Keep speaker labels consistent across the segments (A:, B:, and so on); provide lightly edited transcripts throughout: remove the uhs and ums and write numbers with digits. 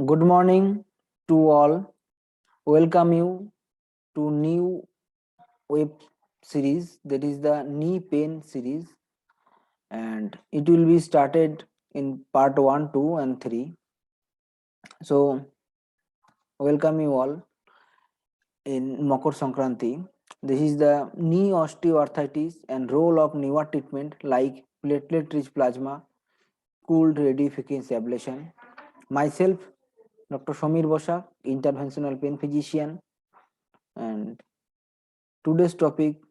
A: Good morning to all. Welcome you to new web series, that is the knee pain series, and it will be started in part 1, 2 and 3. So welcome you all in Makar Sankranti. This is the knee osteoarthritis and role of newer treatment like platelet-rich plasma, cooled radiofrequency ablation. Myself, Dr. Samir Bosak, interventional pain physician, and today's topic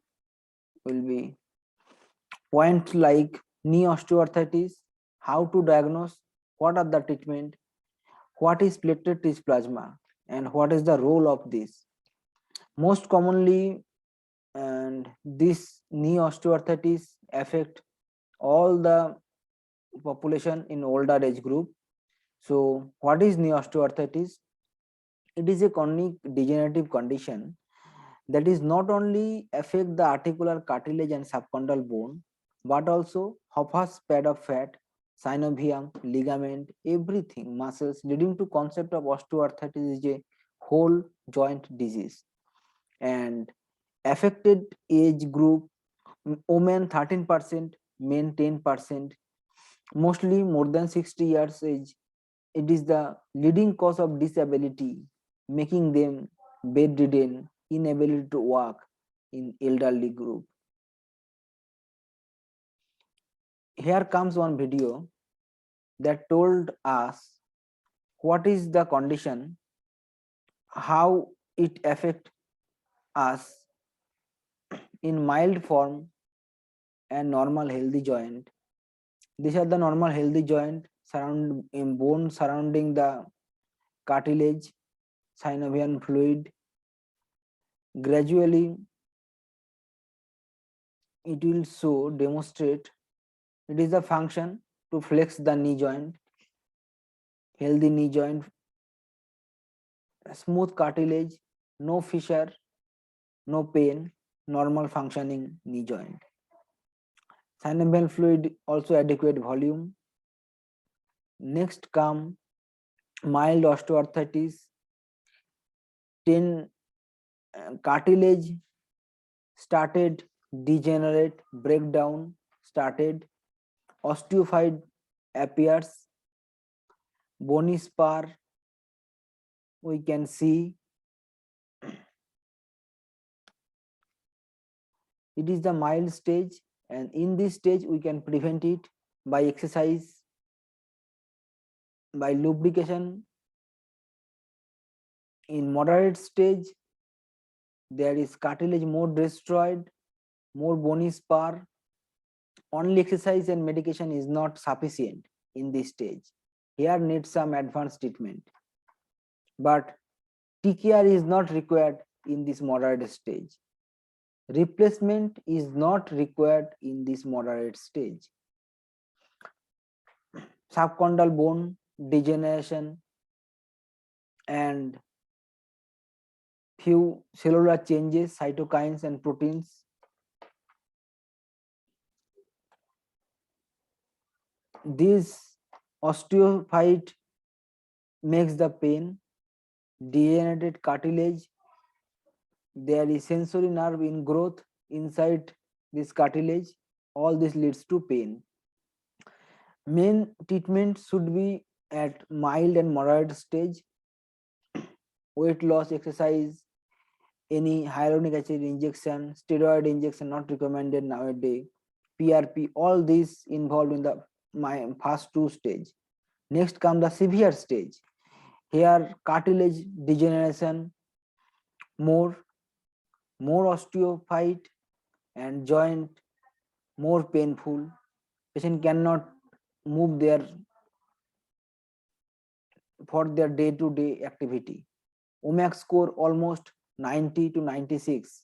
A: will be points like knee osteoarthritis, how to diagnose, what are the treatment, what is platelet-rich plasma, and what is the role of this. Most commonly, and this knee osteoarthritis affect all the population in older age group. So, what is knee osteoarthritis? It is a chronic degenerative condition that is not only affect the articular cartilage and subchondral bone, but also Hoffa's pad of fat, synovium, ligament, everything, muscles, leading to concept of osteoarthritis is a whole joint disease. And affected age group, women 13%, men 10%, mostly more than 60 years age. It is the leading cause of disability, making them bedridden, inability to walk in elderly group. Here comes one video that told us what is the condition, how it affect us in mild form and normal healthy joint. These are the normal healthy joint surround in bone surrounding the cartilage, synovial fluid. Gradually, it will show demonstrate it is the function to flex the knee joint, healthy knee joint, smooth cartilage, no fissure, no pain, normal functioning knee joint. Synovial fluid also adequate volume. Next come mild osteoarthritis, 10 cartilage started degenerate, breakdown started, osteophyte appears, bony spar we can see. It is the mild stage, and in this stage we can prevent it by exercise, by lubrication. In moderate stage, there is cartilage more destroyed, more bony spar. Only exercise and medication is not sufficient in this stage. Here needs some advanced treatment. But TKR is not required in this moderate stage. Replacement is not required in this moderate stage. Subchondral bone degeneration and few cellular changes, cytokines and proteins. This osteophyte makes the pain, degenerated cartilage. There is sensory nerve in growth inside this cartilage. All this leads to pain. Main treatment should be at mild and moderate stage. Weight loss, exercise, any hyaluronic acid injection, steroid injection not recommended nowadays, PRP, all these involved in the my first two stage. Next come the severe stage. Here cartilage degeneration, more osteophyte and joint more painful. Patient cannot move their for their day-to-day activity. OMAC score almost 90 to 96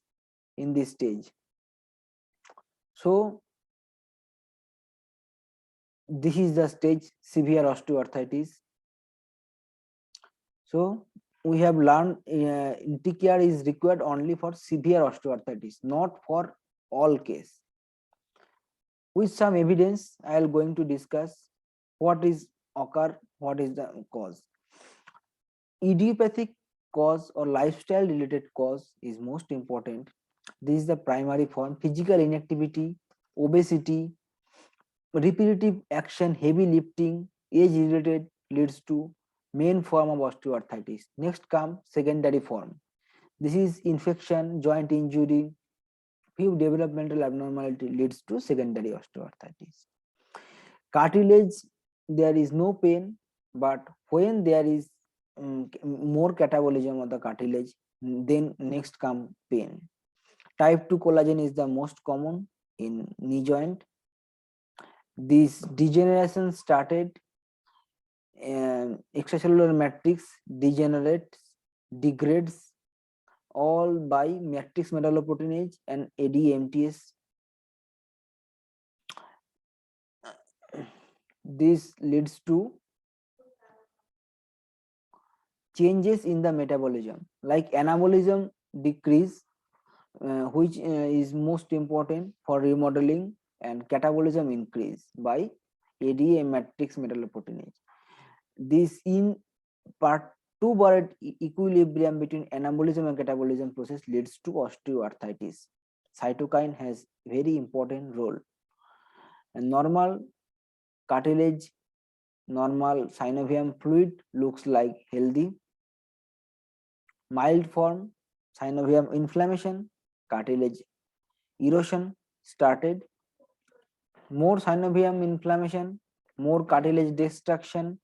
A: in this stage. So this is the stage severe osteoarthritis. So we have learned TKR is required only for severe osteoarthritis, not for all case. With some evidence, I am going to discuss what is occur, what is the cause. Idiopathic cause or lifestyle related cause is most important. This is the primary form: physical inactivity, obesity, repetitive action, heavy lifting, age related leads to main form of osteoarthritis. Next comes secondary form. This is infection, joint injury, few developmental abnormality leads to secondary osteoarthritis. Cartilage, there is no pain, but when there is more catabolism of the cartilage, then next come pain. Type 2 collagen is the most common in knee joint. This degeneration started, extracellular matrix degenerates, degrades all by matrix metalloproteinase and ADMTS. This leads to changes in the metabolism, like anabolism decrease, which is most important for remodeling, and catabolism increase by ADA matrix metalloproteinase. This in perturbed equilibrium between anabolism and catabolism process leads to osteoarthritis. Cytokine has very important role. And normal cartilage, normal synovium fluid looks like healthy. Mild form, synovium inflammation, cartilage erosion started. More synovium inflammation, more cartilage destruction,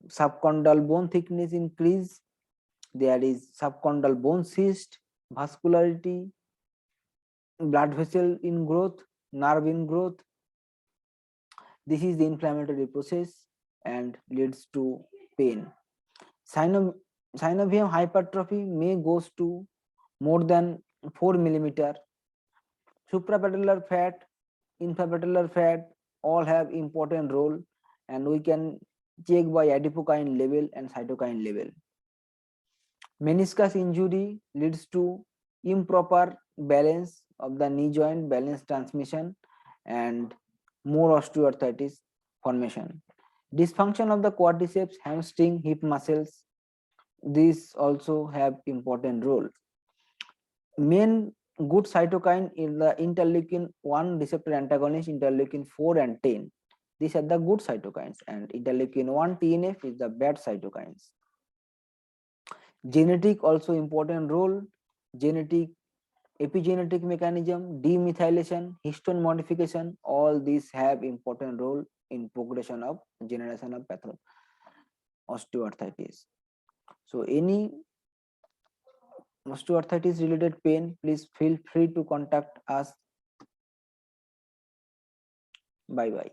A: subchondral bone thickness increase, there is subchondral bone cyst, vascularity, blood vessel in growth, nerve in growth. This is the inflammatory process and leads to pain. Synovium hypertrophy may goes to more than 4 millimeter. Suprapatellar fat, infrapatellar fat all have important role, and we can check by adipokine level and cytokine level. Meniscus injury leads to improper balance of the knee joint, balance transmission, and more osteoarthritis formation. Dysfunction of the quadriceps, hamstring, hip muscles, these also have important role. Main good cytokine in the interleukin 1 receptor antagonist, interleukin 4 and 10. These are the good cytokines, and interleukin 1 TNF is the bad cytokines. Genetic also important role. Genetic, epigenetic mechanism, demethylation, histone modification, all these have important role in progression of generation of osteoarthritis. So any osteoarthritis related pain, please feel free to contact us. Bye bye.